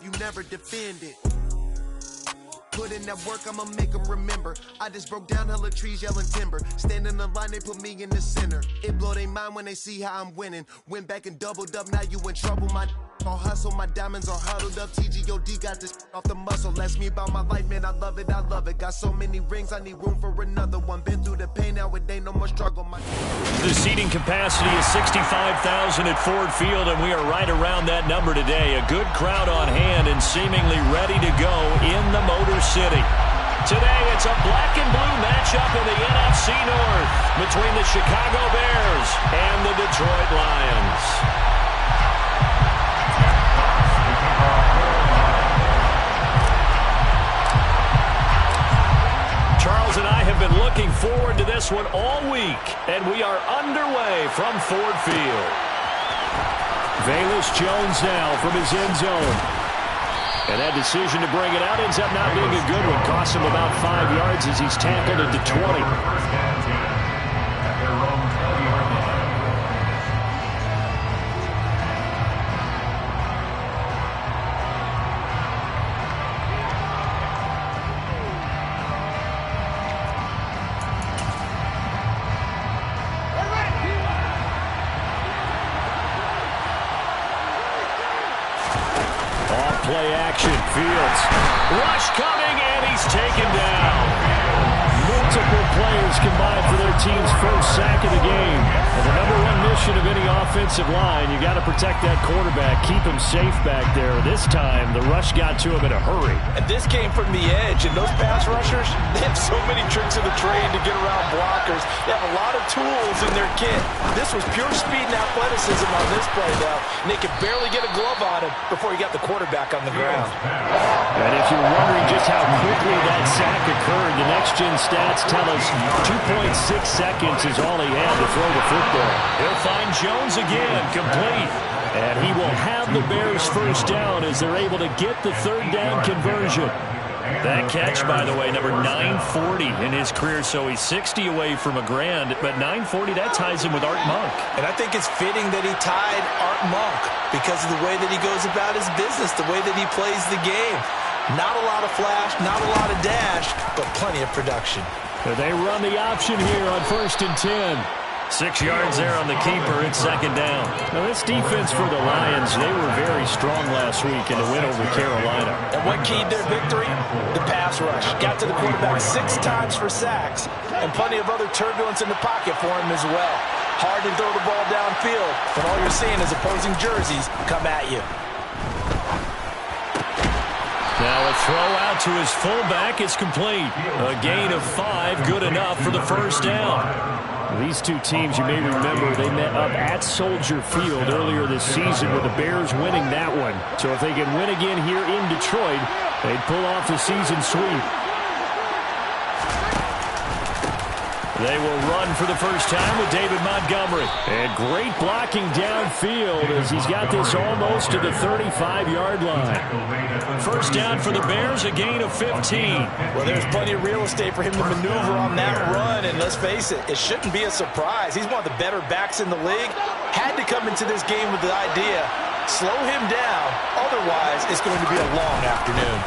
if you never defend it. Put in that work, I'ma make them remember. I just broke down hella trees, yelling timber. Stand in the line, they put me in the center. It blow their mind when they see how I'm winning. Went back and doubled up, now you in trouble. My all hustle, my diamonds are huddled up. TGOD got this off the muscle. Ask me about my life, man, I love it, I love it. Got so many rings, I need room for another one. Been through the pain, now it ain't no more struggle. The seating capacity is 65,000 at Ford Field, and we are right around that number today. A good crowd on hand and seemingly ready to go in the Motor City. Today, it's a black and blue matchup in the NFC North between the Chicago Bears and the Detroit Lions. Charles and I have been looking forward to this one all week, and we are underway from Ford Field. Velus Jones now from his end zone. And that decision to bring it out ends up not being a good one. Cost him about 5 yards as he's tackled into 20. Play action, Fields. Rush coming, and he's taken down. Multiple players combined for their team's first sack of the game. And the number one mission of any offensive line, you got to protect that quarterback, keep him safe back there. This time, the rush got to him in a hurry. And this came from the edge, and those pass rushers, they have so many tricks of the trade to get around blockers. They have a lot of tools in their kit. This was pure speed and athleticism on this play, though, and they could barely get a glove on him before he got the quarterback on the ground. And if you're wondering just how quickly that sack occurred, the next-gen stats tell us 2.6 seconds is all he had to throw the football. He'll find Jones again, complete. And he will have the Bears first down as they're able to get the third down conversion. That catch, by the way, number 940 in his career, so he's 60 away from a grand, but 940, that ties him with Art Monk. And I think it's fitting that he tied Art Monk because of the way that he goes about his business, the way that he plays the game. Not a lot of flash, not a lot of dash, but plenty of production. They run the option here on 1st and 10. 6 yards there on the keeper. It's second down. Now, this defense for the Lions, they were very strong last week in the win over Carolina. And what keyed their victory? The pass rush. Got to the quarterback 6 times for sacks, and plenty of other turbulence in the pocket for him as well. Hard to throw the ball downfield when all you're seeing is opposing jerseys come at you. Now a throw out to his fullback is complete. A gain of 5, good enough for the first down. These two teams, you may remember, they met up at Soldier Field earlier this season with the Bears winning that one. So if they can win again here in Detroit, they'd pull off the season sweep. They will run for the first time with David Montgomery. And great blocking downfield as he's got this almost to the 35-yard line. First down for the Bears, a gain of 15. Well, there's plenty of real estate for him to maneuver on that run, and let's face it, it shouldn't be a surprise. He's one of the better backs in the league. Had to come into this game with the idea, slow him down, otherwise it's going to be a long afternoon.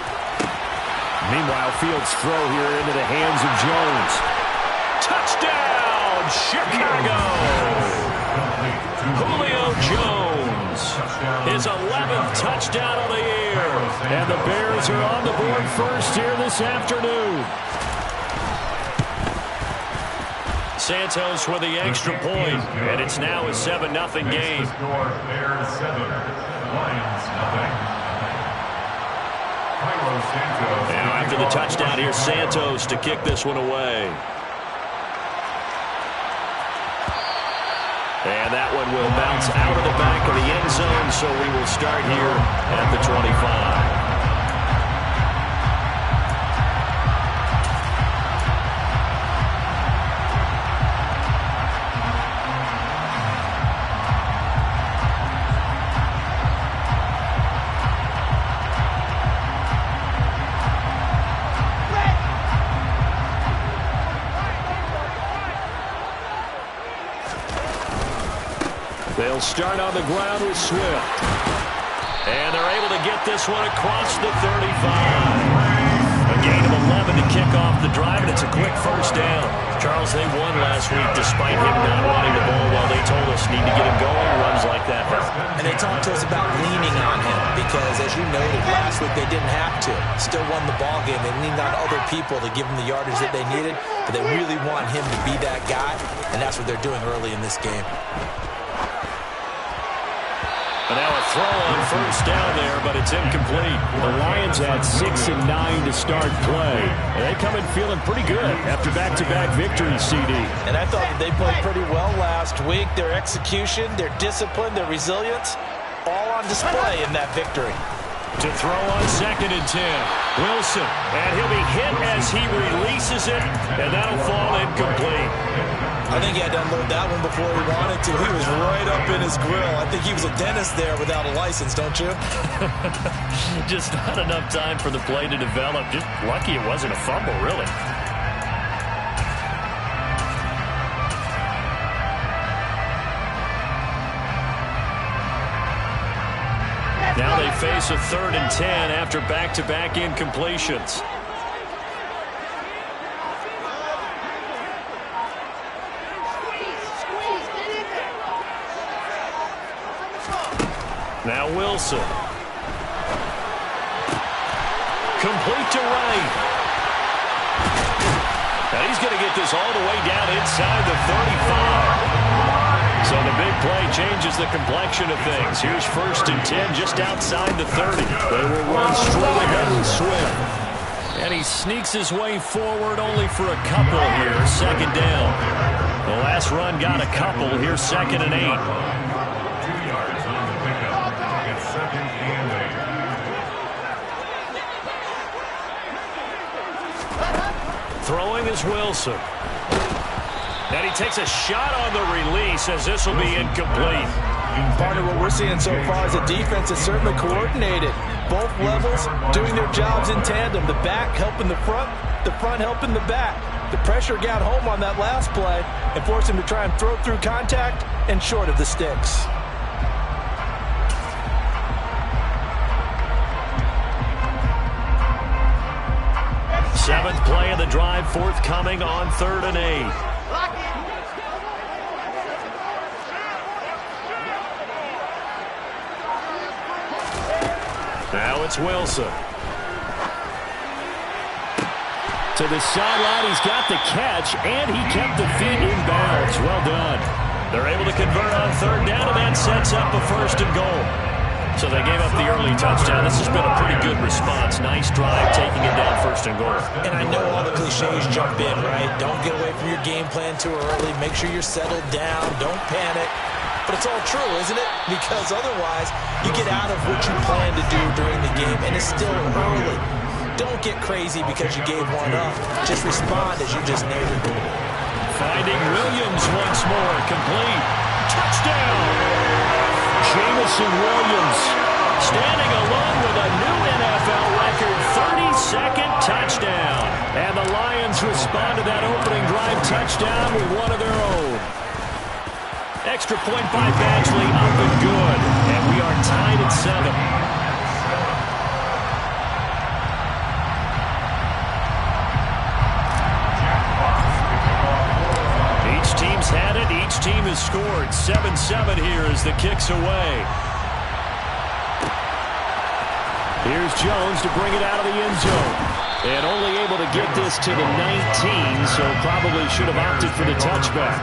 Meanwhile, Fields' throw here into the hands of Jones. Touchdown, Chicago! Julio Jones, his 11th touchdown of the year. And the Bears are on the board first here this afternoon. Santos with the extra point, and it's now a 7-0 game. Bears 7, Lions 0. Now after the touchdown, here's Santos to kick this one away. And that one will bounce out of the back of the end zone, so we will start here at the 25. They'll start on the ground with Swift. And they're able to get this one across the 35. A gain of 11 to kick off the drive, and it's a quick first down. Charles, they won last week despite him not running the ball well. They told us need to get him going. Runs like that. And they talked to us about leaning on him because, as you noted, last week they didn't have to. Still won the ball game. They leaned on other people to give them the yardage that they needed, but they really want him to be that guy, and that's what they're doing early in this game. And now a throw on first down there, but it's incomplete. The Lions had 6 and 9 to start play. And they come in feeling pretty good after back-to-back victories, CD. And I thought that they played pretty well last week. Their execution, their discipline, their resilience, all on display in that victory. To throw on 2nd and 10. Wilson, and he'll be hit as he releases it, and that'll fall incomplete. I think he had to unload that one before he wanted to. He was right up in his grill. I think he was a dentist there without a license, don't you? Just not enough time for the play to develop. Just lucky it wasn't a fumble, really. Now they face a 3rd and 10 after back-to-back incompletions. Now Wilson. Complete to right. Now he's going to get this all the way down inside the 35. So the big play changes the complexion of things. Here's 1st and 10 just outside the 30. They will run straight ahead with Swift. And he sneaks his way forward only for a couple here. 2nd down. The last run got a couple. Here's 2nd and 8. Throwing is Wilson. And he takes a shot on the release as this will be incomplete. Part of what we're seeing so far is a defense that's certainly coordinated. Both levels doing their jobs in tandem. The back helping the front helping the back. The pressure got home on that last play and forced him to try and throw through contact and short of the sticks. Seventh play of the drive forthcoming on 3rd and 8. Now it's Wilson. To the sideline, he's got the catch, and he kept the feet in bounds. Well done. They're able to convert on 3rd down, and that sets up a 1st and goal. So they gave up the early touchdown. This has been a pretty good response. Nice drive, taking it down 1st and goal. And I know all the cliches jump in, right? Don't get away from your game plan too early. Make sure you're settled down. Don't panic. But it's all true, isn't it? Because otherwise, you get out of what you plan to do during the game, and it's still early. Don't get crazy because you gave one up. Just respond as you just noted. Finding Williams once more. Complete. Touchdown! Jamison Williams standing alone with a new NFL record 32nd touchdown. And the Lions respond to that opening drive touchdown with one of their own. Extra point by Badgley, up and good. And we are tied at 7. Team's had it. Each team has scored. 7-7 here as the kick's away. Here's Jones to bring it out of the end zone. And only able to get this to the 19, so probably should have opted for the touchback.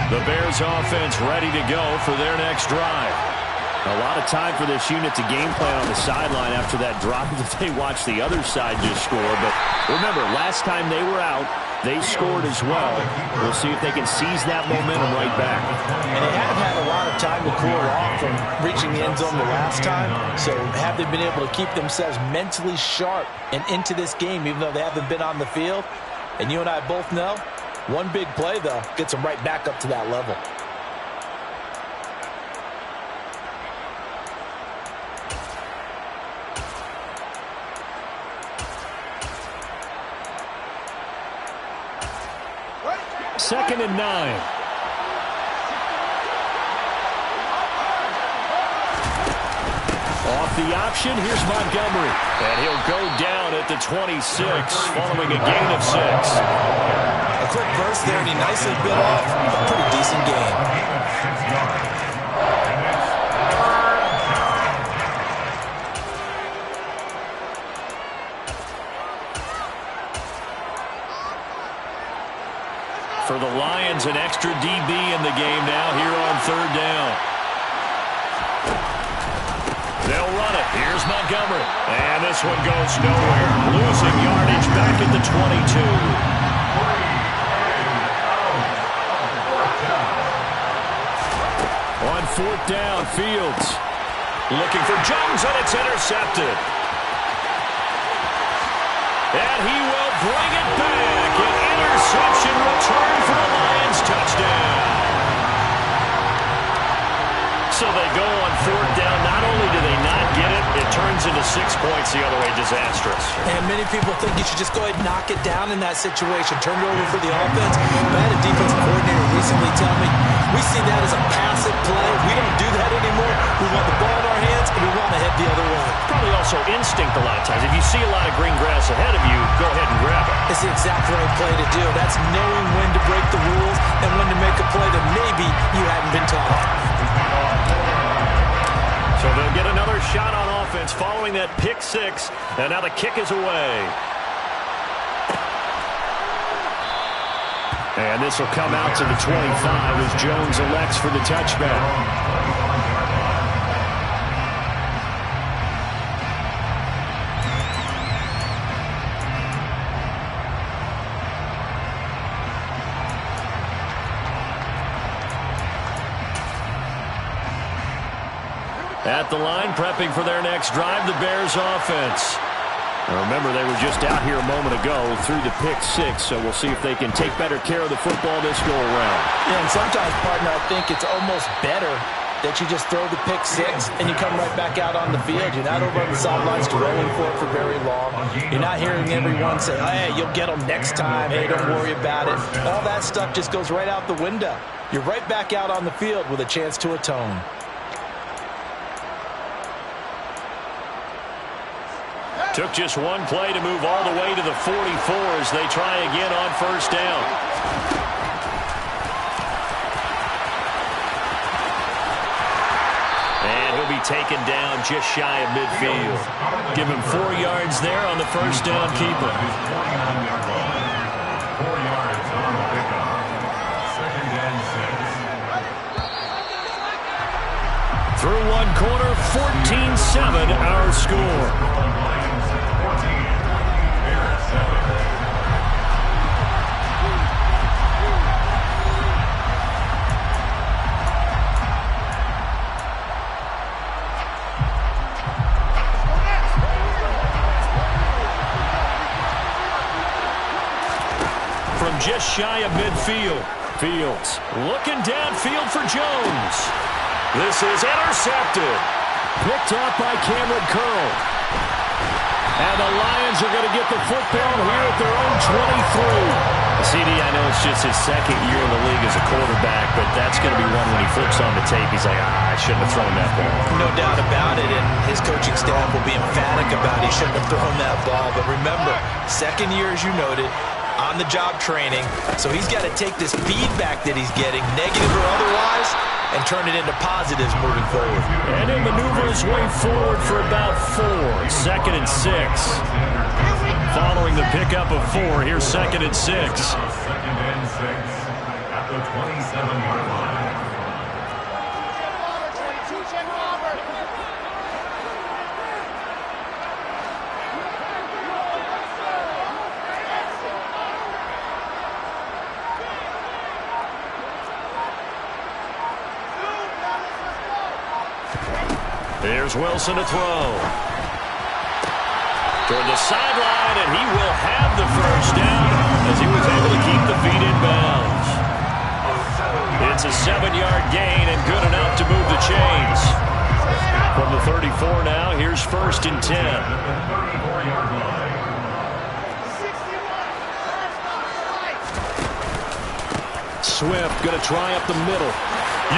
The Bears offense ready to go for their next drive. A lot of time for this unit to game plan on the sideline after that drop that they watched the other side just score. But remember, last time they were out, they scored as well. We'll see if they can seize that momentum right back. And they haven't had a lot of time to cool off from reaching the end zone the last time. So have they been able to keep themselves mentally sharp and into this game, even though they haven't been on the field? And you and I both know, one big play, though, gets them right back up to that level. 2nd and 9. Off the option, here's Montgomery. And he'll go down at the 26, following a gain of 6. A quick burst there, and he nicely bit off a pretty decent gain. For the Lions, an extra DB in the game now here on 3rd down. They'll run it. Here's Montgomery. And this one goes nowhere. Losing yardage back at the 22. On 4th down, Fields looking for Jones, and it's intercepted. And he will bring it back. An interception return for the Lions. Touchdown. So they go on 4th down. Not only do they not get it, it turns into 6 points the other way. Disastrous. And many people think you should just go ahead and knock it down in that situation. Turn it over for the offense. But I had a defensive coordinator recently tell me, we see that as a passive play. We don't do that anymore. We want the ball in our hands, and we want to head the other way. Probably also instinct a lot of times. If you see a lot of green grass ahead of you, go ahead and grab it. It's the exact right play to do. That's knowing when to break the rules and when to make a play that maybe you hadn't been taught. So they'll get another shot on offense following that pick 6, and now the kick is away. And this will come out to the 25 as Jones elects for the touchback. At the line, prepping for their next drive, the Bears offense. Now remember, they were just out here a moment ago through the pick 6, so we'll see if they can take better care of the football this go-around. Yeah, and sometimes, partner, I think it's almost better that you just throw the pick 6 and you come right back out on the field. You're not over on the sidelines rolling for it for very long. You're not hearing everyone say, hey, you'll get them next time. Hey, don't worry about it. All that stuff just goes right out the window. You're right back out on the field with a chance to atone. Took just one play to move all the way to the 44 as they try again on 1st down. And he'll be taken down just shy of midfield. Give him 4 yards there on the 1st down keeper. 4 yards on the pickup. 2nd and 6. Through one quarter, 14-7 our score. From just shy of midfield, Fields looking downfield for Jones. This is intercepted. Picked off by Cameron Curl. And the Lions are going to get the football here at their own 23. CD, I know it's just his 2nd year in the league as a quarterback, but that's going to be one when he flips on the tape. He's like, I shouldn't have thrown that ball. No doubt about it, and his coaching staff will be emphatic about he shouldn't have thrown that ball. But remember, 2nd year, as you noted, on-the-job training, so he's got to take this feedback that he's getting, negative or otherwise, and turn it into positives moving forward. And he'll maneuver his way forward for about 4. 2nd and 6. Following the pickup of 4, here's 2nd and 6. 2nd and 6 at the 27-yard line. There's Wilson to throw. Toward the sideline, and he will have the 1st down as he was able to keep the feet in bounds. It's a 7-yard gain and good enough to move the chains. From the 34 now, here's 1st and 10. 34-yard line. Swift going to try up the middle.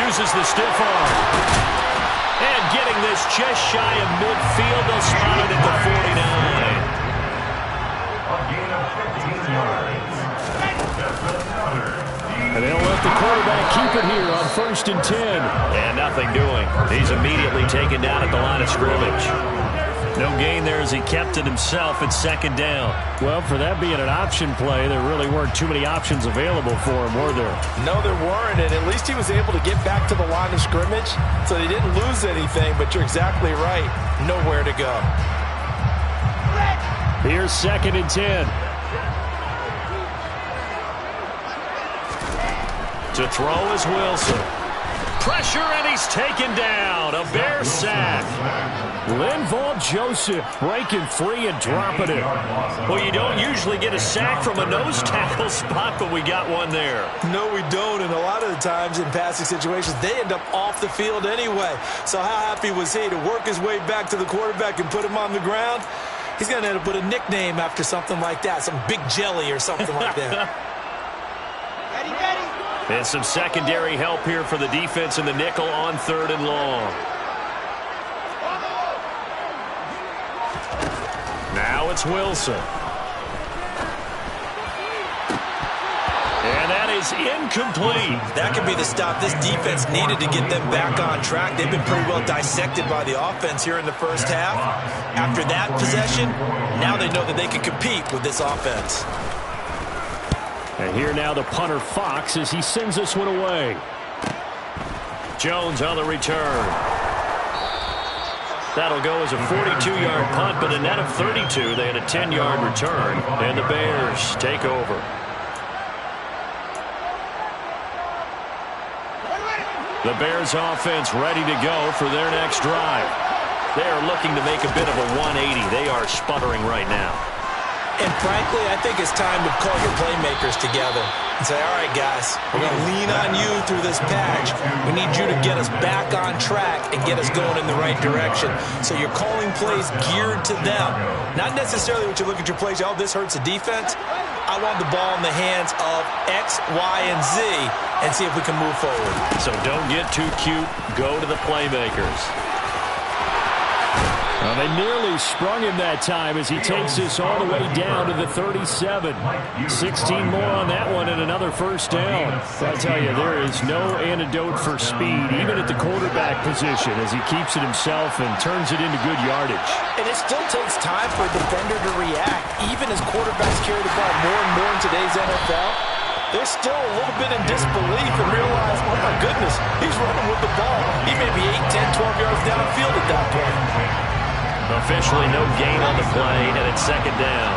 Uses the stiff arm. And getting this just shy of midfield. They'll spot it at the 49. A gain of 15 yards. And they'll let the quarterback keep it here on 1st and 10. And nothing doing. He's immediately taken down at the line of scrimmage. No gain there as he kept it himself at 2nd down. Well, for that being an option play, there really weren't too many options available for him, were there? No, there weren't, and at least he was able to get back to the line of scrimmage, so he didn't lose anything, but you're exactly right. Nowhere to go. Here's 2nd and 10. To throw is Wilson. Pressure, and he's taken down. A Bear sack. Linval Joseph breaking free and dropping it. Well, you don't usually get a sack from a nose tackle spot, but we got one there. No, we don't, and a lot of the times in passing situations, they end up off the field anyway. So how happy was he to work his way back to the quarterback and put him on the ground? He's going to end up with a nickname after something like that, some Big Jelly or something like that. And some secondary help here for the defense in the nickel on 3rd and long. Now it's Wilson. And that is incomplete. That could be the stop this defense needed to get them back on track. They've been pretty well dissected by the offense here in the first half. After that possession, now they know that they can compete with this offense. And here now the punter Fox as he sends this one away. Jones on the return. That'll go as a 42-yard punt, but a net of 32. They had a 10-yard return, and the Bears take over. The Bears offense ready to go for their next drive. They are looking to make a bit of a 180. They are sputtering right now. And frankly, I think it's time to call your playmakers together and say, all right, guys, we're going to lean on you through this patch. We need you to get us back on track and get us going in the right direction. So you're calling plays geared to them. Not necessarily what you look at your plays, oh, this hurts the defense. I want the ball in the hands of X, Y, and Z and see if we can move forward. So don't get too cute. Go to the playmakers. Well, they nearly sprung him that time as he takes this all the way down to the 37. 16 more on that one and another 1st down. I tell you, there is no antidote for speed, even at the quarterback position, as he keeps it himself and turns it into good yardage. And it still takes time for a defender to react, even as quarterbacks carry the ball more and more in today's NFL. They're still a little bit in disbelief and realize, oh my goodness, he's running with the ball. He may be 8, 10, 12 yards downfield at that point. Officially no gain on the play, and it's 2nd down.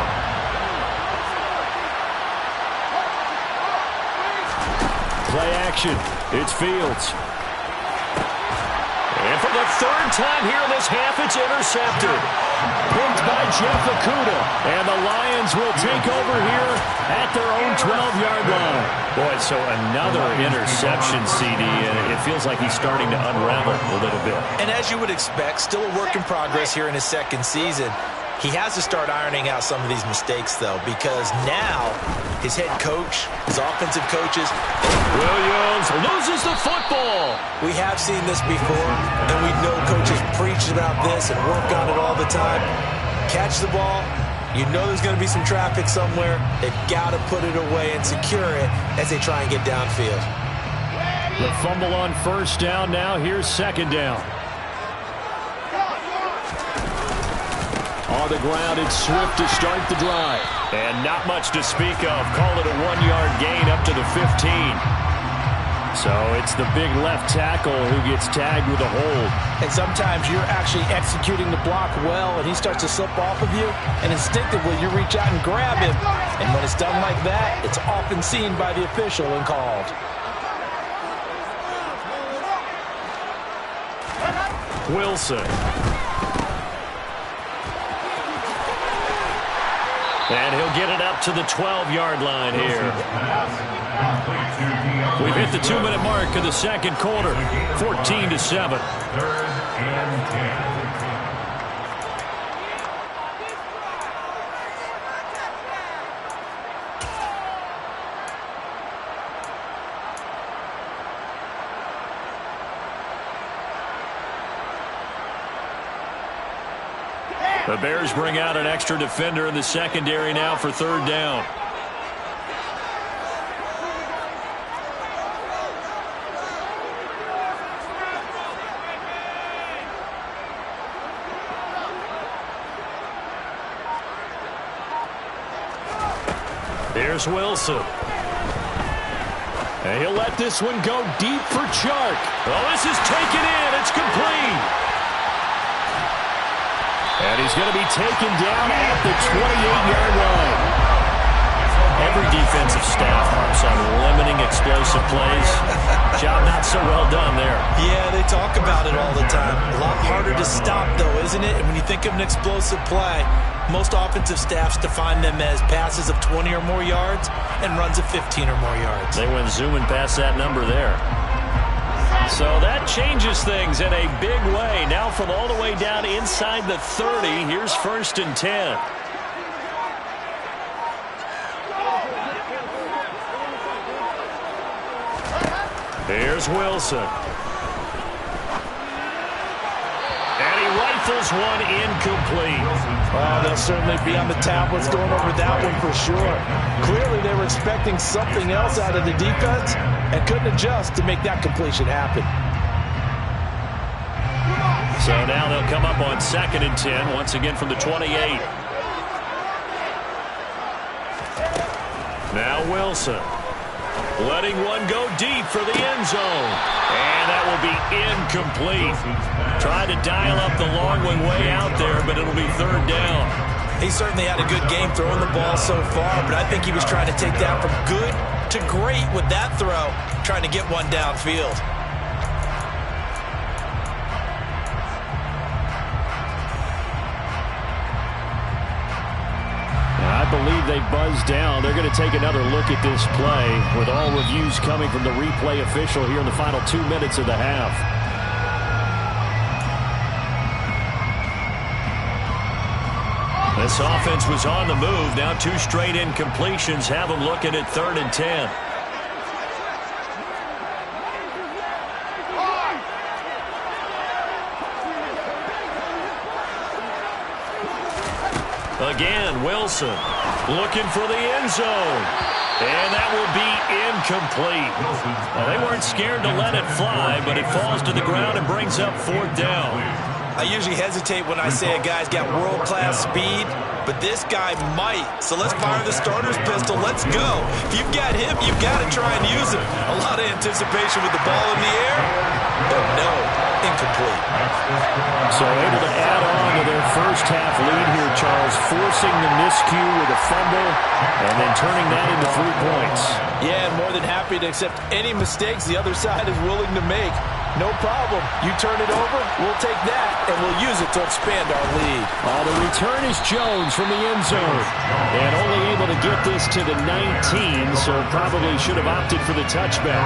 Play action. It's Fields. And for the 3rd time here in this half, it's intercepted. Picked by Jeff Okudah. And the Lions will take over here at their own 12-yard line. Boy, so another interception, CD, and it feels like he's starting to unravel a little bit. And as you would expect, still a work in progress here in his 2nd season. He has to start ironing out some of these mistakes, though, because now his head coach, his offensive coaches, Williams loses the football. We have seen this before, and we know coaches preach about this and work on it all the time. Catch the ball. You know there's going to be some traffic somewhere. They've got to put it away and secure it as they try and get downfield. The fumble on 1st down now. Here's 2nd down. On the ground, it's Swift to start the drive. And not much to speak of. Call it a 1-yard gain up to the 15. So it's the big left tackle who gets tagged with a hold. And sometimes you're actually executing the block well, and he starts to slip off of you, and instinctively you reach out and grab him. And when it's done like that, it's often seen by the official and called. Wilson. And he'll get it up to the 12-yard line here. We've hit the 2-minute mark of the 2nd quarter. 14-7. 3rd and 10. The Bears bring out an extra defender in the secondary now for third down. Here's Wilson. And he'll let this one go deep for Chark. Oh, this is taken in. It's complete. And he's going to be taken down at the 28-yard line. Every defensive staff harps on limiting explosive plays. Job not so well done there. Yeah, they talk about it all the time. A lot harder to stop, though, isn't it? And when you think of an explosive play, most offensive staffs define them as passes of 20 or more yards and runs of 15 or more yards. They went zooming past that number there. So that changes things in a big way. Now from all the way down inside the 30, here's 1st and 10. Here's Wilson. And he rifles one incomplete. Oh, they'll certainly be on the tablets going over that one for sure. Clearly they were expecting something else out of the defense and couldn't adjust to make that completion happen. So now they'll come up on 2nd and 10, once again from the 28. Now Wilson. Letting one go deep for the end zone. And that will be incomplete. Tried to dial up the long one way out there, but it'll be 3rd down. He certainly had a good game throwing the ball so far, but I think he was trying to take that from good to great with that throw, trying to get one downfield. I believe they buzzed down. They're going to take another look at this play with all reviews coming from the replay official here in the final 2 minutes of the half. This offense was on the move. Now 2 straight incompletions have them looking at 3rd and 10. Again, Wilson looking for the end zone. And that will be incomplete. Well, they weren't scared to let it fly, but it falls to the ground and brings up 4th down. I usually hesitate when I say a guy's got world-class speed, but this guy might. So let's fire the starter's pistol. Let's go. If you've got him, you've got to try and use him. A lot of anticipation with the ball in the air, but no, incomplete. So able to add on to their first half lead here, Charles, forcing the miscue with a fumble and then turning that into 3 points. Yeah, and more than happy to accept any mistakes the other side is willing to make. No problem. You turn it over, we'll take that, and we'll use it to expand our lead. The return is Jones from the end zone. And only able to get this to the 19, so probably should have opted for the touchback.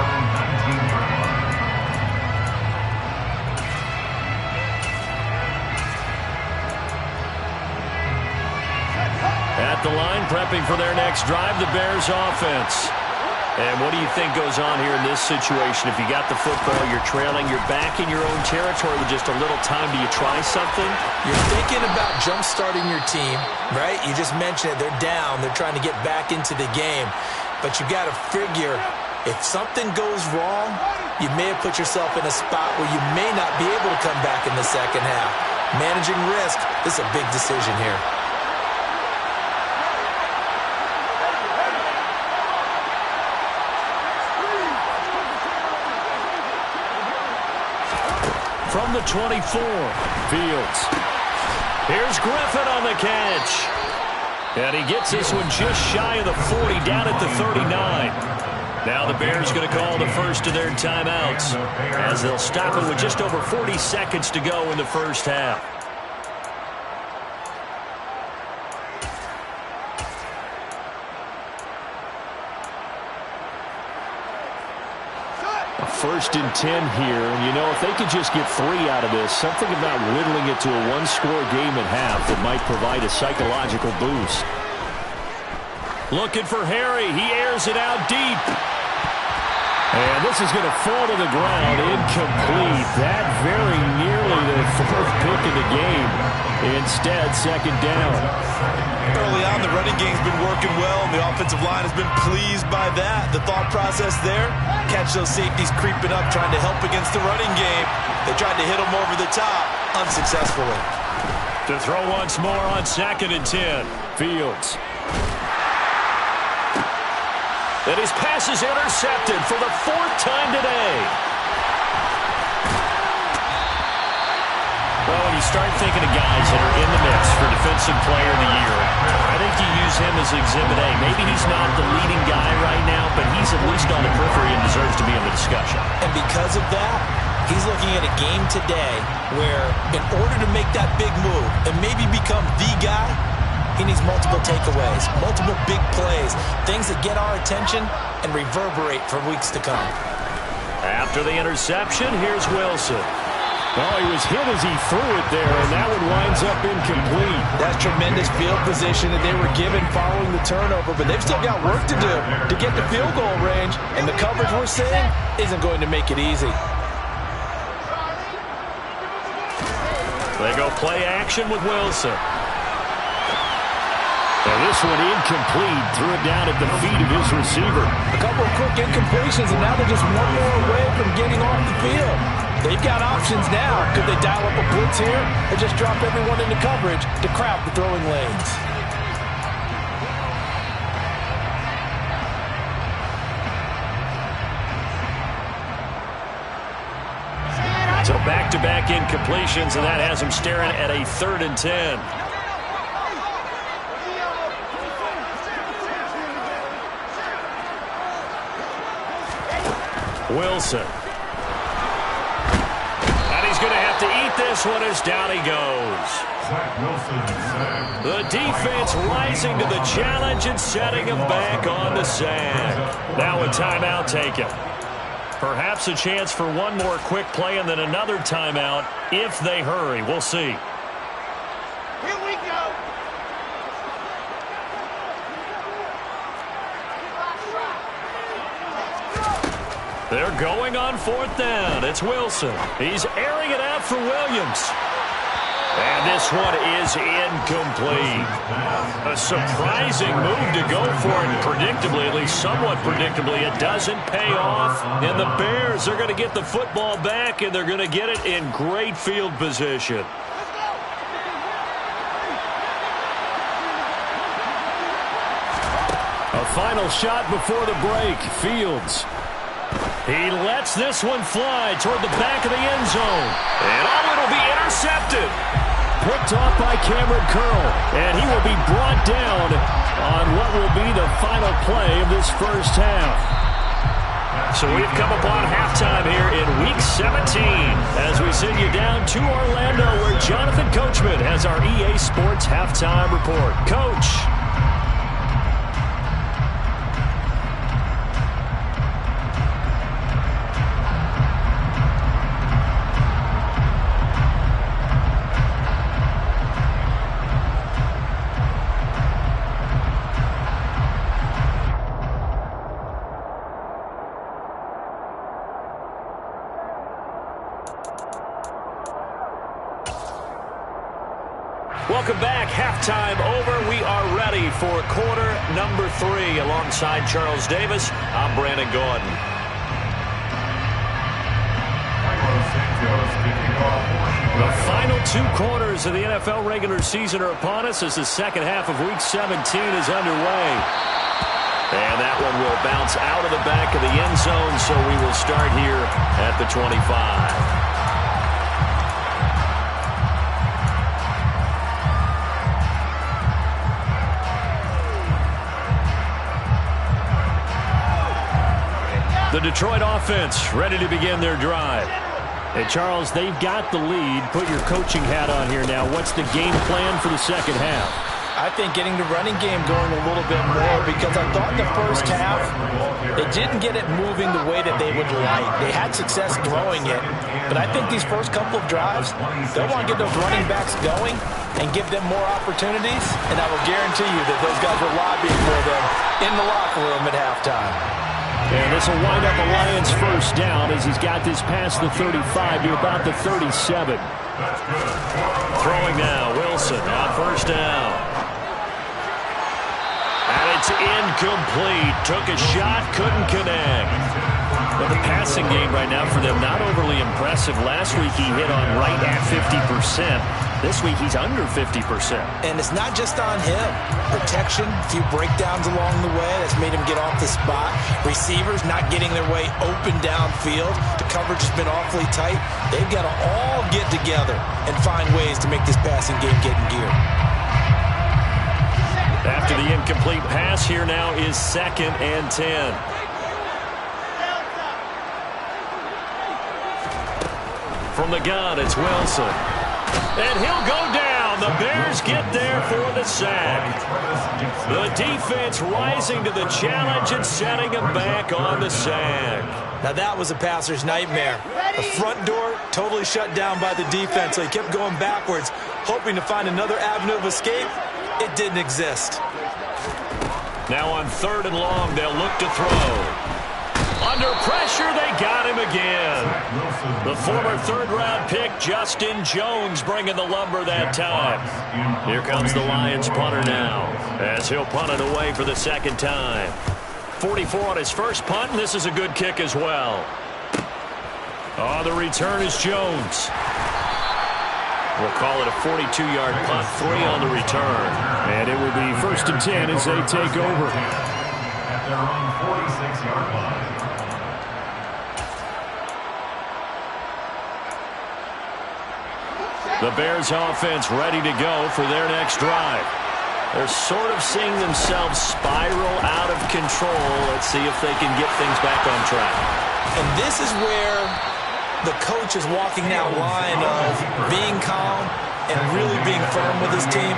At the line, prepping for their next drive, the Bears offense. And what do you think goes on here in this situation? If you got the football, you're trailing, you're back in your own territory with just a little time. Do you try something? You're thinking about jump-starting your team, right? You just mentioned it. They're down. They're trying to get back into the game. But you got to figure, if something goes wrong, you may have put yourself in a spot where you may not be able to come back in the second half. Managing risk, this is a big decision here. From the 24, Fields. Here's Griffin on the catch. And he gets this one just shy of the 40, down at the 39. Now the Bears going to call the first of their timeouts as they'll stop it with just over 40 seconds to go in the first half. First and 10 here, and you know, if they could just get 3 out of this, something about whittling it to a 1-score game at half that might provide a psychological boost. Looking for Harry. He airs it out deep. And this is going to fall to the ground, incomplete. That very nearly the 4th pick of the game. Instead, second down. Early on, the running game's been working well, and the offensive line has been pleased by that. The thought process there, catch those safeties creeping up, trying to help against the running game. They tried to hit them over the top, unsuccessfully. To throw once more on 2nd and 10. Fields. And his pass is intercepted for the 4th time today. Well, when you start thinking of guys that are in the mix for Defensive Player of the Year, I think you use him as Exhibit A. Maybe he's not the leading guy right now, but he's at least on the periphery and deserves to be in the discussion. And because of that, he's looking at a game today where in order to make that big move and maybe become the guy, he needs multiple takeaways, multiple big plays, things that get our attention and reverberate for weeks to come. After the interception, here's Wilson. Oh, he was hit as he threw it there, and that one winds up incomplete. That's tremendous field position that they were given following the turnover, but they've still got work to do to get to field goal range, and the coverage we're seeing isn't going to make it easy. They go play action with Wilson. And this one incomplete. Threw it down at the feet of his receiver. A couple of quick incompletions, and now they're just one more away from getting off the field. They've got options now. Could they dial up a blitz here or just drop everyone into coverage to crowd the throwing lanes? So back-to-back incompletions, and that has him staring at a 3rd and 10. Wilson. And he's going to have to eat this one as down he goes. The defense rising to the challenge and setting him back on the sack. Now a timeout taken. Perhaps a chance for one more quick play and then another timeout if they hurry. We'll see. Here we go. They're going on 4th down. It's Wilson. He's airing it out for Williams. And this one is incomplete. A surprising move to go for it. Predictably, at least somewhat predictably, it doesn't pay off. And the Bears are going to get the football back, and they're going to get it in great field position. A final shot before the break. Fields. He lets this one fly toward the back of the end zone. And it'll be intercepted. Picked off by Cameron Curl. And he will be brought down on what will be the final play of this first half. So we've come upon halftime here in Week 17 as we send you down to Orlando where Jonathan Coachman has our EA Sports Halftime Report. Coach. Welcome back. Halftime over. We are ready for quarter number 3. Alongside Charles Davis, I'm Brandon Gordon. The final 2 quarters of the NFL regular season are upon us as the second half of Week 17 is underway. And that one will bounce out of the back of the end zone, so we will start here at the 25. The Detroit offense ready to begin their drive. Hey, Charles, they've got the lead. Put your coaching hat on here now. What's the game plan for the second half? I think getting the running game going a little bit more because I thought in the first half they didn't get it moving the way that they would like. They had success throwing it, but I think these first couple of drives, they'll want to get those running backs going and give them more opportunities, and I will guarantee you that those guys were lobbying for them in the locker room at halftime. And this will wind up a Lions first down as he's got this past the 35 to about the 37. Throwing now, Wilson on first down. And it's incomplete. Took a shot, couldn't connect. But the passing game right now for them, not overly impressive. Last week he hit on right at 50%. This week he's under 50%. And it's not just on him. Protection, a few breakdowns along the way. That's made him get off the spot. Receivers not getting their way open downfield. The coverage has been awfully tight. They've got to all get together and find ways to make this passing game get in gear. After the incomplete pass, here now is 2nd and 10. From the gun, it's Wilson. And he'll go down. The Bears get there for the sack. The defense rising to the challenge and setting him back on the sack. Now that was a passer's nightmare. The front door totally shut down by the defense, so he kept going backwards, hoping to find another avenue of escape. It didn't exist. Now on 3rd and long, they'll look to throw. Under pressure, they got him again. The former 3rd-round pick, Justin Jones, bringing the lumber that time. Here comes the Lions punter now, as he'll punt it away for the 2nd time. 44 on his first punt, and this is a good kick as well. Oh, the return is Jones. We'll call it a 42-yard punt, 3 on the return. And it will be 1st and 10 as they take over. At their own 46-yard line. The Bears offense ready to go for their next drive. They're sort of seeing themselves spiral out of control. Let's see if they can get things back on track. And this is where the coach is walking that line of being calm and really being firm with his team.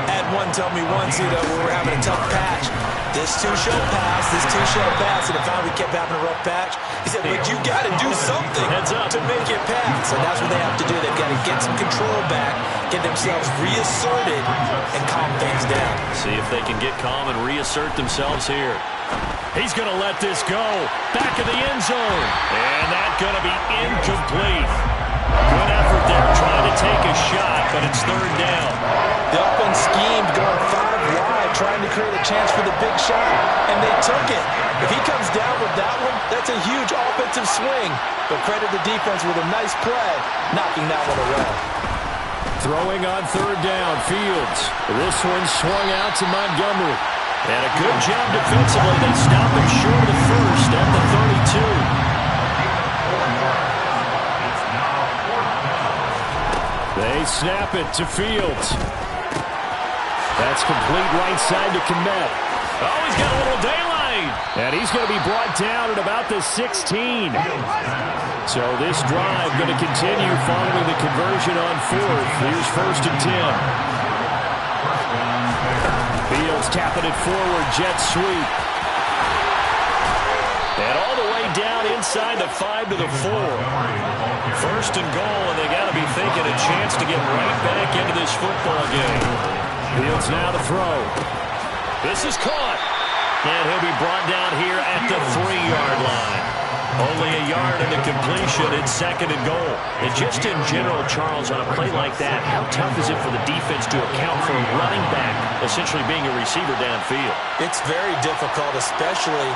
Had one tell me once, we were having a tough patch. This too shall pass, this too shall pass. And if we kept having a rough patch, he said, but you got to do something to make it pass. And that's what they have to do. They've got to get some control back, get themselves reasserted, and calm things down. See if they can get calm and reassert themselves here. He's going to let this go. Back of the end zone. And that's going to be incomplete. Good effort there trying to take a shot, but it's 3rd down. The offense schemed going 5 wide, trying to create a chance for the big shot, and they took it. If he comes down with that one, that's a huge offensive swing. But credit the defense with a nice play, knocking that one away. Throwing on 3rd down, Fields. This one swung out to Montgomery. And a good job defensively. They stop him short of the 1st at the 32. They snap it to Fields. That's complete right side to Kmet. Oh, he's got a little daylight. And he's going to be brought down at about the 16. So this drive going to continue following the conversion on 4th. Here's 1st and 10. Fields tapping it forward, jet sweep. And all the way down inside the 5 to the 4. 1st and goal, and they got to be thinking a chance to get right back into this football game. Fields now to throw. This is caught. And he'll be brought down here at the 3-yard line. Only a yard in the completion. It's 2nd and goal. And just in general, Charles, on a play like that, how tough is it for the defense to account for a running back essentially being a receiver downfield? It's very difficult, especially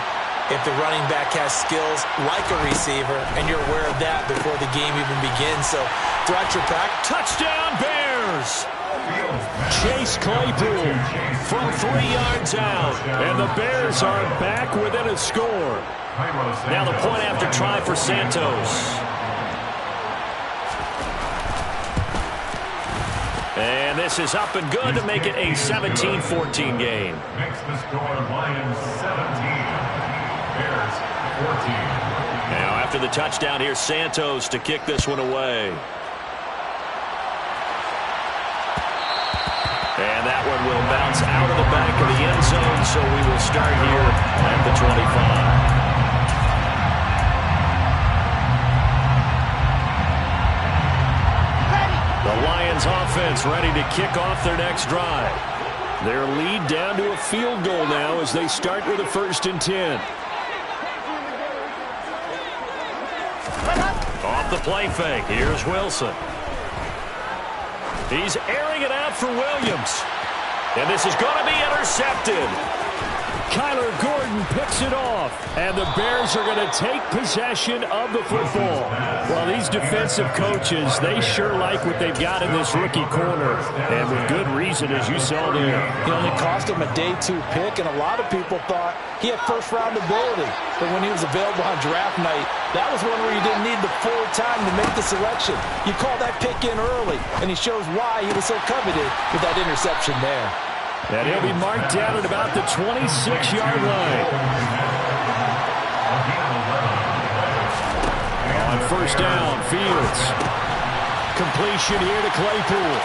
if the running back has skills like a receiver, and you're aware of that before the game even begins. So throughout your practice. Touchdown, Bears! Chase Claypool from 3 yards out. And the Bears are back within a score. Now the point after try for Santos. And this is up and good to make it a 17-14 game. Makes the score Lions 17, Bears 14. Now after the touchdown, here's Santos to kick this one away. And that one will bounce out of the back of the end zone, so we will start here at the 25. The Lions offense ready to kick off their next drive. Their lead down to a field goal now as they start with a 1st and 10. Off the play fake, here's Wilson. He's airing it out for Williams. And this is going to be intercepted. Kyler Gordon picks it off. And the Bears are going to take possession of the football. Well, these defensive coaches, they sure like what they've got in this rookie corner. And with good reason, as you saw there. It only cost him a day 2 pick, and a lot of people thought he had first-round ability. But when he was available on draft night, that was one where you didn't need the full time to make the selection. You call that pick in early, and he shows why he was so coveted with that interception there. And he'll be marked down at about the 26-yard line. On first down, Fields. Completion here to Claypool.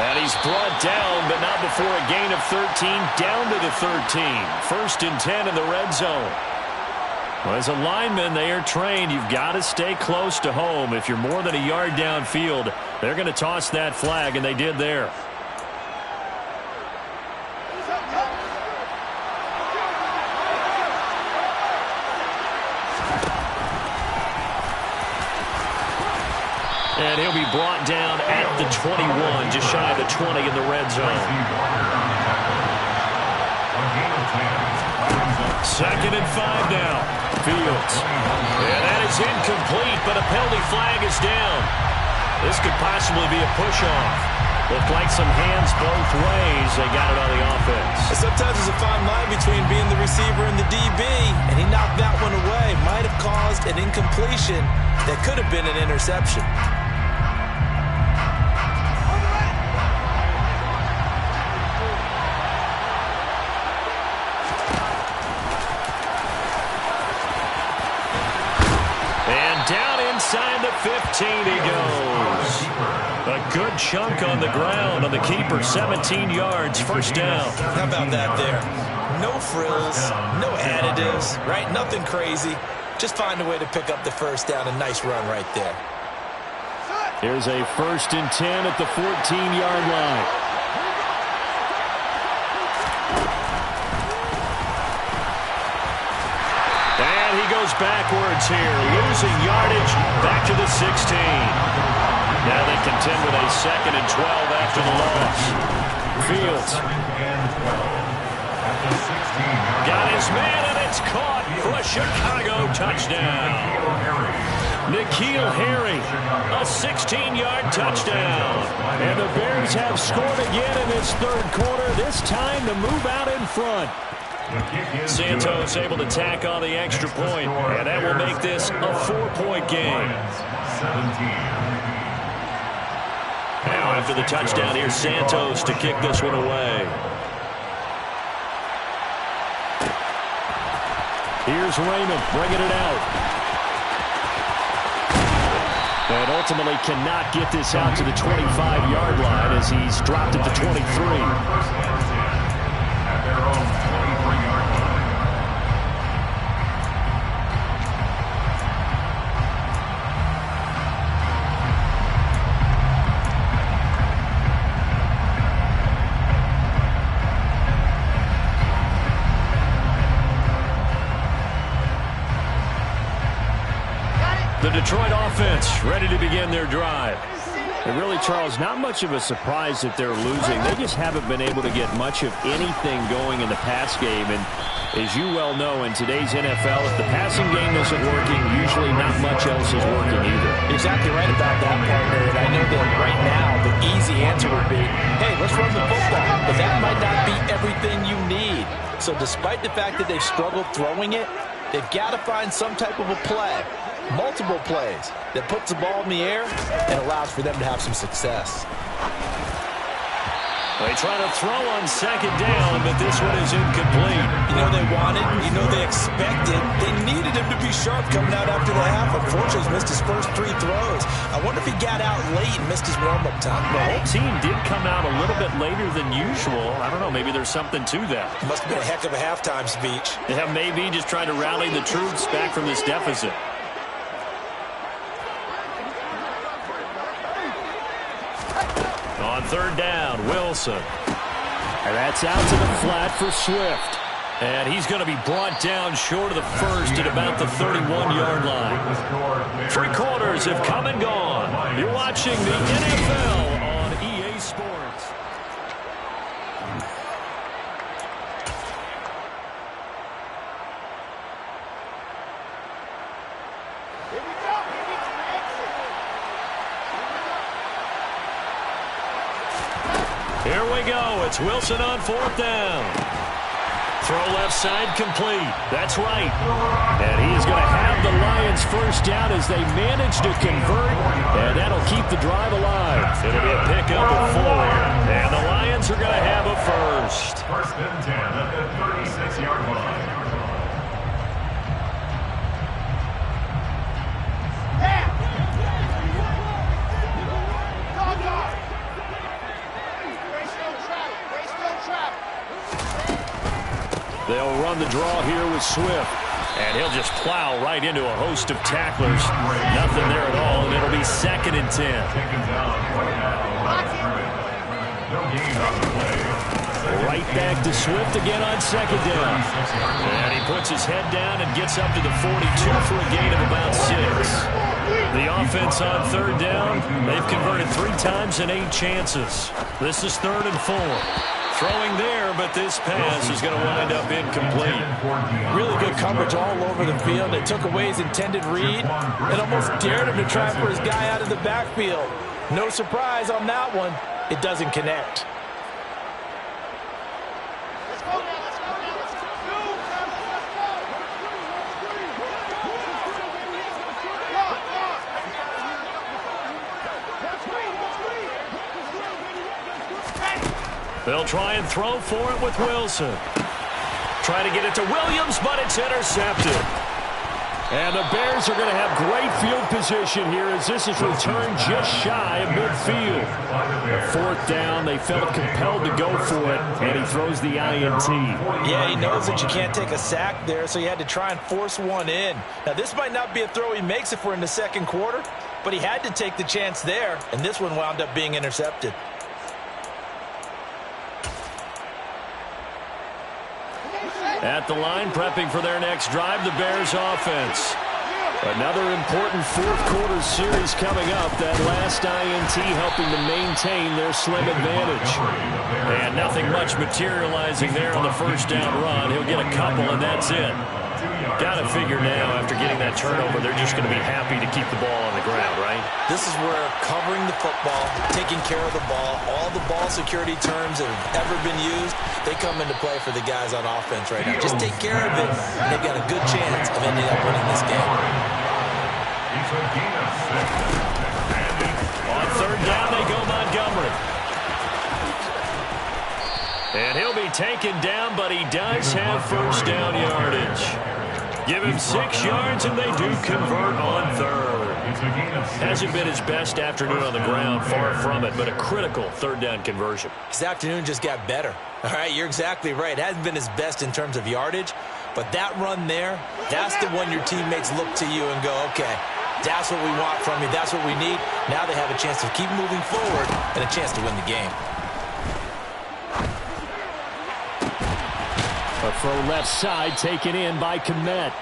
And he's brought down, but not before a gain of 13, down to the 13. 1st and 10 in the red zone. Well, as a lineman, they are trained. You've got to stay close to home. If you're more than a yard downfield, they're going to toss that flag, and they did there. And he'll be brought down at the 21, just shy of the 20 in the red zone. 2nd and 5 now. Fields. And that is incomplete, but a penalty flag is down. This could possibly be a push-off. Looked like some hands both ways. They got it on the offense. Sometimes there's a fine line between being the receiver and the DB, and he knocked that one away. Might have caused an incompletion that could have been an interception. Inside the 15 he goes. A good chunk on the ground on the keeper. 17 yards, first down. How about that there? No frills, no additives, right? Nothing crazy. Just find a way to pick up the first down. A nice run right there. Here's a 1st and 10 at the 14-yard line. He goes backwards here, losing yardage back to the 16. Now they contend with a 2nd and 12 after the loss. Fields. Got his man, and it's caught for a Chicago touchdown. N'Keal Harry, a 16-yard touchdown. And the Bears have scored again in this 3rd quarter, this time to move out in front. Santos able to tack on the extra point, and that will make this a 4-point game. Now after the touchdown, here's Santos to kick this one away. Here's Raymond bringing it out. And ultimately cannot get this out to the 25-yard line as he's dropped at the 23. The Detroit offense ready to begin their drive. And really, Charles, not much of a surprise that they're losing. They just haven't been able to get much of anything going in the pass game. And as you well know, in today's NFL, if the passing game isn't working, usually not much else is working either. Exactly right about that, partner. And I know that right now the easy answer would be, hey, let's run the football. But that might not be everything you need. So despite the fact that they've struggled throwing it, they've got to find some type of a play. Multiple plays that puts the ball in the air and allows for them to have some success. They try to throw on 2nd down, but this one is incomplete. You know they wanted, you know they expected, they needed him to be sharp coming out after the half. Unfortunately, he's missed his first 3 throws. I wonder if he got out late and missed his warm-up time. The whole team did come out a little bit later than usual. I don't know, maybe there's something to that. Must have been a heck of a halftime speech. Yeah, maybe just trying to rally the troops back from this deficit. On 3rd down, Wilson. And that's out to the flat for Swift. And he's going to be brought down short of the first at about the 31-yard line. 3 quarters have come and gone. You're watching the NFL on EA Sports. Here we go. It's Wilson on 4th down. Throw left side complete. That's right. And he is going to have the Lions first down as they manage to convert. And that'll keep the drive alive. It'll be a pickup of 4. And the Lions are going to have a first. First and 10 at the 36-yard line. They'll run the draw here with Swift. And he'll just plow right into a host of tacklers. Nothing there at all, and it'll be 2nd and 10. Right back to Swift again on 2nd down. And he puts his head down and gets up to the 42 for a gain of about 6. The offense on 3rd down, they've converted 3 times in 8 chances. This is 3rd and 4. Throwing there, but this pass is going to wind up incomplete. Really good coverage all over the field. They took away his intended read and almost dared him to try for his guy out of the backfield. No surprise on that one. It doesn't connect. They'll try and throw for it with Wilson. Try to get it to Williams, but it's intercepted. And the Bears are going to have great field position here as this is returned just shy of midfield. 4th down, they felt compelled to go for it, and he throws the INT. Yeah, he knows that you can't take a sack there, so he had to try and force one in. Now, this might not be a throw he makes if we're in the 2nd quarter, but he had to take the chance there, and this one wound up being intercepted. At the line, prepping for their next drive, the Bears offense. Another important 4th quarter series coming up. That last INT helping to maintain their slim advantage. And nothing much materializing there on the 1st down run. He'll get a couple, and that's it. Got to figure now, after getting that turnover, they're just going to be happy to keep the ball on the ground, right? This is where covering the football, taking care of the ball, all the ball security terms that have ever been used, they come into play for the guys on offense right now. Just take care of it, and they've got a good chance of ending up winning this game. On 3rd down, they go Montgomery. And he'll be taken down, but he does have 1st down yardage. Give him 6 yards, and they do convert on 3rd. Hasn't been his best afternoon on the ground, far from it, but a critical 3rd down conversion. His afternoon just got better. All right, you're exactly right. It hasn't been his best in terms of yardage, but that run there, that's the one your teammates look to you and go, okay, that's what we want from you. That's what we need. Now they have a chance to keep moving forward and a chance to win the game. A throw left side taken in by Kmet.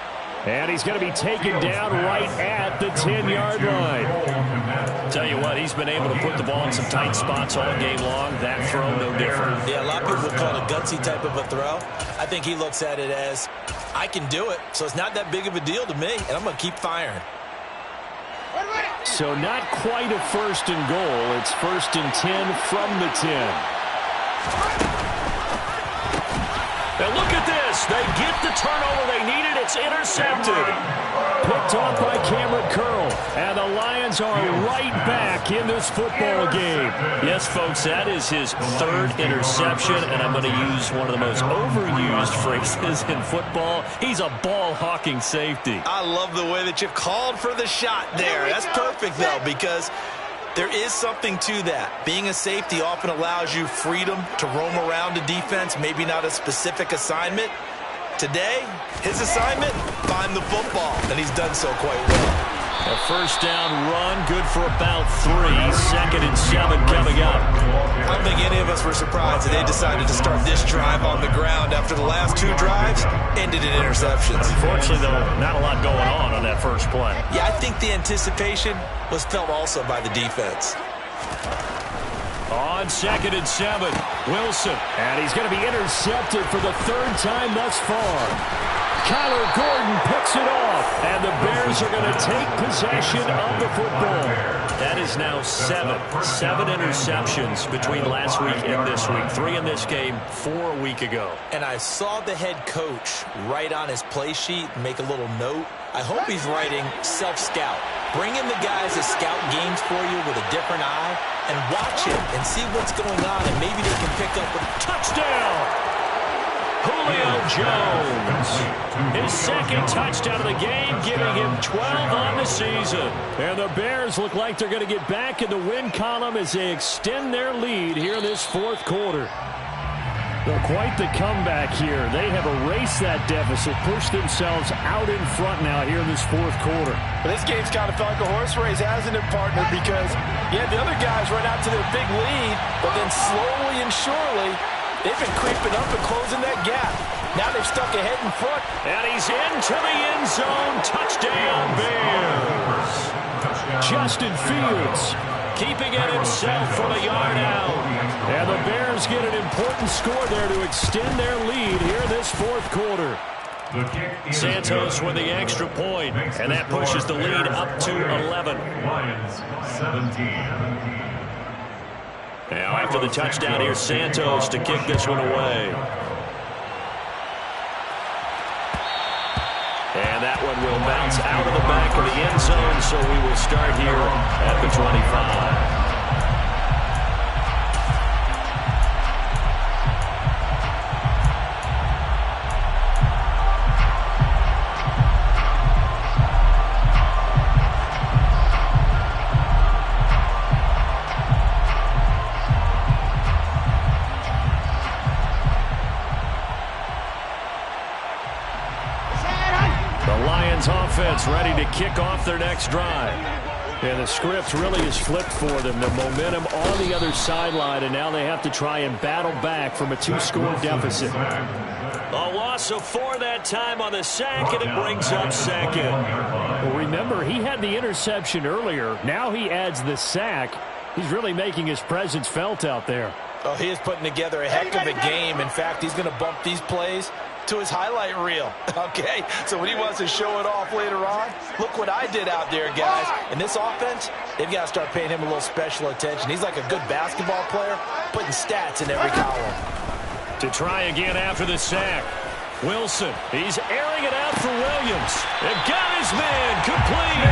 And he's going to be taken down right at the 10-yard line. Tell you what, he's been able to put the ball in some tight spots all game long. That throw, no different. Yeah, a lot of people would call it a gutsy type of a throw. I think he looks at it as, I can do it, so it's not that big of a deal to me, and I'm going to keep firing. So not quite a 1st and goal. It's 1st and 10 from the 10. And look at this. They get the turnover they needed. It's intercepted. Picked off by Cameron Curl. And the Lions are right back in this football game. Yes, folks, that is his 3rd interception. And I'm going to use one of the most overused phrases in football. He's a ball-hawking safety. I love the way that you called for the shot there. That's perfect, though, because there is something to that. Being a safety often allows you freedom to roam around a defense, maybe not a specific assignment. Today, his assignment, find the football, and he's done so quite well. A first down run, good for about 3. 2nd and 7 coming up. I don't think any of us were surprised that they decided to start this drive on the ground after the last 2 drives ended in interceptions. Unfortunately, though, not a lot going on that first play. Yeah, I think the anticipation was felt also by the defense. On 2nd and 7, Wilson. And he's going to be intercepted for the 3rd time thus far. Kyler Gordon picks it off, and the Bears are going to take possession of the football. That is now 7 interceptions between last week and this week. 3 in this game, 4 a week ago. And I saw the head coach write on his play sheet, make a little note. I hope he's writing self-scout. Bring in the guys that scout games for you with a different eye and watch him and see what's going on, and maybe they can pick up a touchdown. Julio Jones, his 2nd touchdown of the game, giving him 12 on the season. And the Bears look like they're going to get back in the win column as they extend their lead here in this 4th quarter. Well, quite the comeback here. They have erased that deficit, pushed themselves out in front now here in this 4th quarter. But this game's kind of felt like a horse race, hasn't it, partner? Because, yeah, the other guys run out to their big lead, but then slowly and surely, they've been creeping up and closing that gap. Now they've stuck ahead in front. And he's into the end zone. Touchdown, Bears. Justin Fields keeping it himself from a yard out. And the Bears get an important score there to extend their lead here in this 4th quarter. Santos with the extra point, and that pushes the lead up to 11. Lions 17. Now after the touchdown, here's Santos to kick this one away. And that one will bounce out of the back of the end zone, so we will start here at the 25. Offense ready to kick off their next drive. And the script really is flipped for them. The momentum on the other sideline, and now they have to try and battle back from a 2-score deficit. A loss of 4 that time on the sack, and it brings up 2nd. Well, remember, he had the interception earlier. Now he adds the sack. He's really making his presence felt out there. Oh, he is putting together a heck of a game. In fact, he's going to bump these plays to his highlight reel, okay? So when he wants to show it off later on, look what I did out there, guys. And this offense, they've got to start paying him a little special attention. He's like a good basketball player, putting stats in every column. To try again after the sack. Wilson, he's airing it out for Williams. And got his man complete.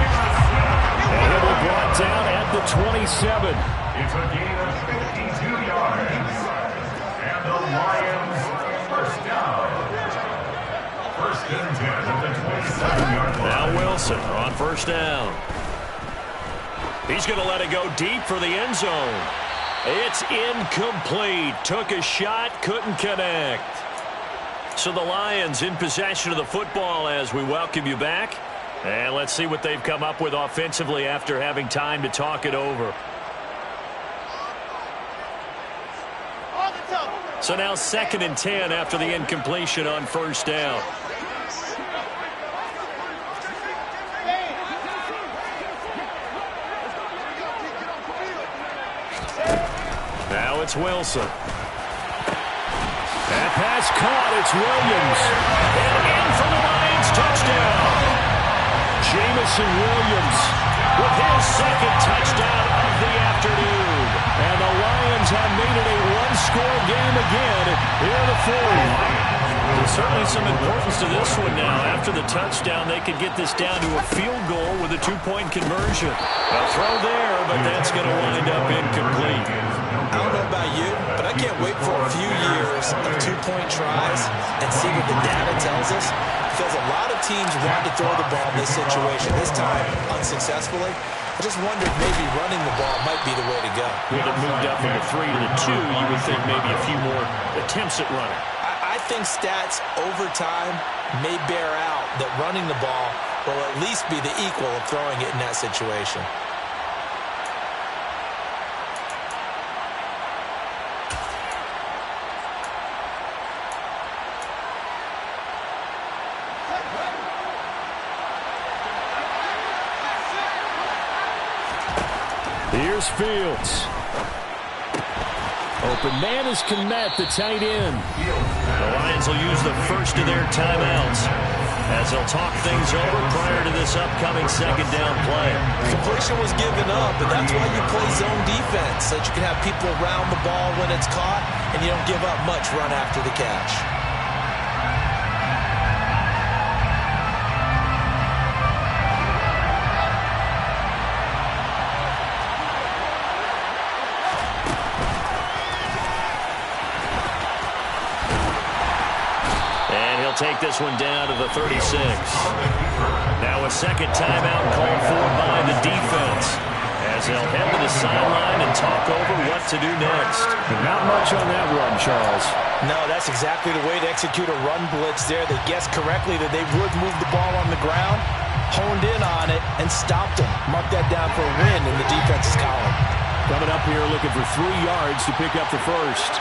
And he'll be brought down at the 27. It's a gain of 52 yards. And the Lions first down. First and 10 at the 27-yard line. Now Wilson on first down. He's going to let it go deep for the end zone. It's incomplete. Took a shot, couldn't connect. So the Lions in possession of the football as we welcome you back. And let's see what they've come up with offensively after having time to talk it over. So now 2nd and 10 after the incompletion on first down. Now it's Wilson. That pass caught. It's Williams. And in for the Lions touchdown. Jamison Williams with his 2nd touchdown of the afternoon. And the Lions have made it a 1-score game again here in the 4th. There's certainly some importance to this one now. After the touchdown, they could get this down to a field goal with a 2-point conversion. A throw there, but that's going to wind up incomplete. I don't know about you, but I can't wait for a few years of 2-point tries and see what the data tells us. Because a lot of teams want to throw the ball in this situation. This time, unsuccessfully. I just wondered maybe running the ball might be the way to go. When it moved up from the 3 to the 2, you would think maybe a few more attempts at running. I think stats over time may bear out that running the ball will at least be the equal of throwing it in that situation. Here's Fields. Open man is Kmet, the tight end. The Lions will use the first of their timeouts as they'll talk things over prior to this upcoming second down play. Completion was given up, and that's why you play zone defense, so that you can have people around the ball when it's caught, and you don't give up much run after the catch. Take this one down to the 36. Now a second timeout called for by the defense as they'll head to the sideline and talk over what to do next. Not much on that run, Charles. No, that's exactly the way to execute a run blitz there. They guessed correctly that they would move the ball on the ground, honed in on it, and stopped them. Mark that down for a win in the defense's column. Coming up here looking for 3 yards to pick up the first.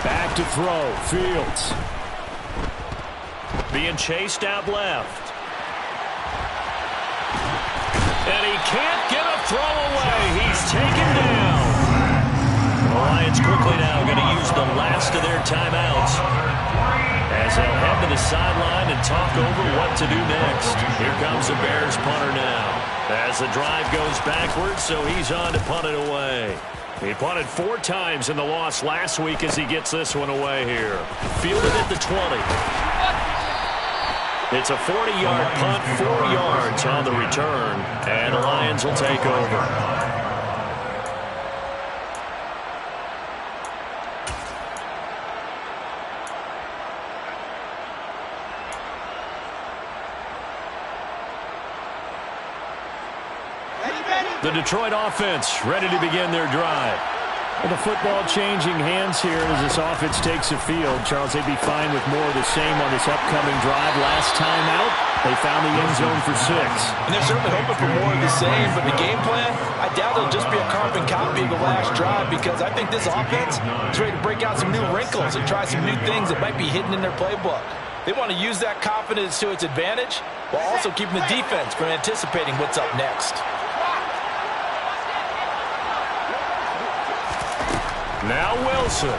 Back to throw. Fields. Being chased out left. And he can't get a throw away. He's taken down. The Lions quickly now going to use the last of their timeouts as they'll head to the sideline and talk over what to do next. Here comes the Bears punter now as the drive goes backwards, so he's on to punt it away. He punted 4 times in the loss last week as he gets this one away here. Fielded at the 20. It's a 40-yard punt, 4 yards on the return, and the Lions will take over. The Detroit offense ready to begin their drive. Well, the football changing hands here as this offense takes the field. Charles, they'd be fine with more of the same on this upcoming drive. Last time out, they found the end zone for 6. And they're certainly hoping for more of the same, but the game plan, I doubt it'll just be a carbon copy of the last drive because I think this offense is ready to break out some new wrinkles and try some new things that might be hidden in their playbook. They want to use that confidence to its advantage while also keeping the defense from anticipating what's up next. Now Wilson.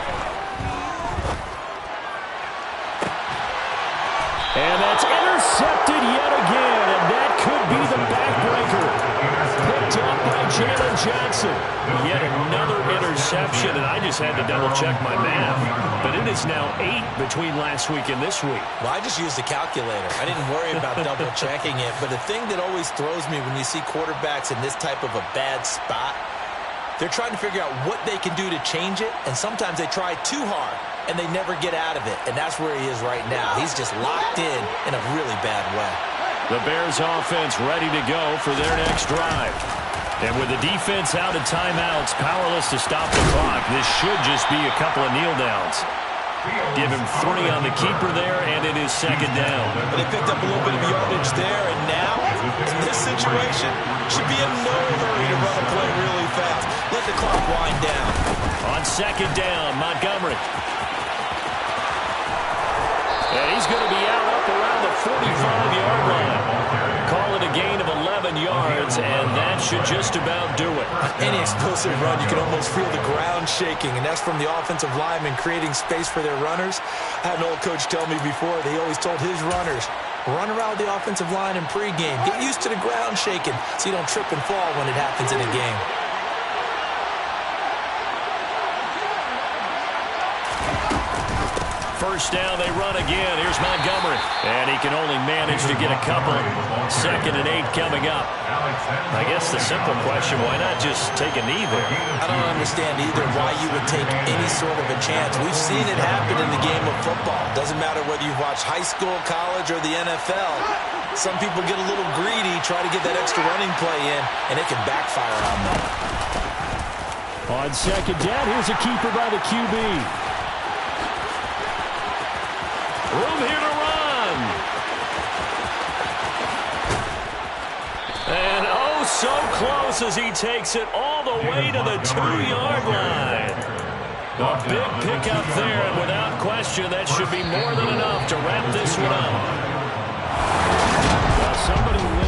And that's intercepted yet again, and that could be the backbreaker. Picked up by Jalen Johnson. Yet another interception, and I just had to double-check my math. But it is now 8 between last week and this week. Well, I just used the calculator. I didn't worry about double-checking it. But the thing that always throws me when you see quarterbacks in this type of a bad spot, they're trying to figure out what they can do to change it, and sometimes they try too hard, and they never get out of it, and that's where he is right now. He's just locked in a really bad way. The Bears offense ready to go for their next drive. And with the defense out of timeouts, powerless to stop the clock, this should just be a couple of kneel downs. Give him 3 on the keeper there, and it is second down. They picked up a little bit of yardage there, and now, in this situation, should be in no hurry to run a play really fast. Let the clock wind down. On second down, Montgomery. And he's going to be out up around the 45-yard line. Call it a gain of 11 yards, and that should just about do it. Any explosive run, you can almost feel the ground shaking, and that's from the offensive linemen creating space for their runners. I had an old coach tell me before that he always told his runners, run around the offensive line in pregame. Get used to the ground shaking so you don't trip and fall when it happens in a game. First down, they run again. Here's Montgomery. And he can only manage to get a couple. 2nd and 8 coming up. I guess the simple question, why not just take a knee there? I don't understand either why you would take any sort of a chance. We've seen it happen in the game of football. Doesn't matter whether you've watched high school, college, or the NFL. Some people get a little greedy, try to get that extra running play in, and it can backfire on them. On second down, here's a keeper by the QB. Room here to run. as he takes it all the way to the 2-yard line. A big pickup there, and without question, that should be more than enough to wrap this one up. Well, somebody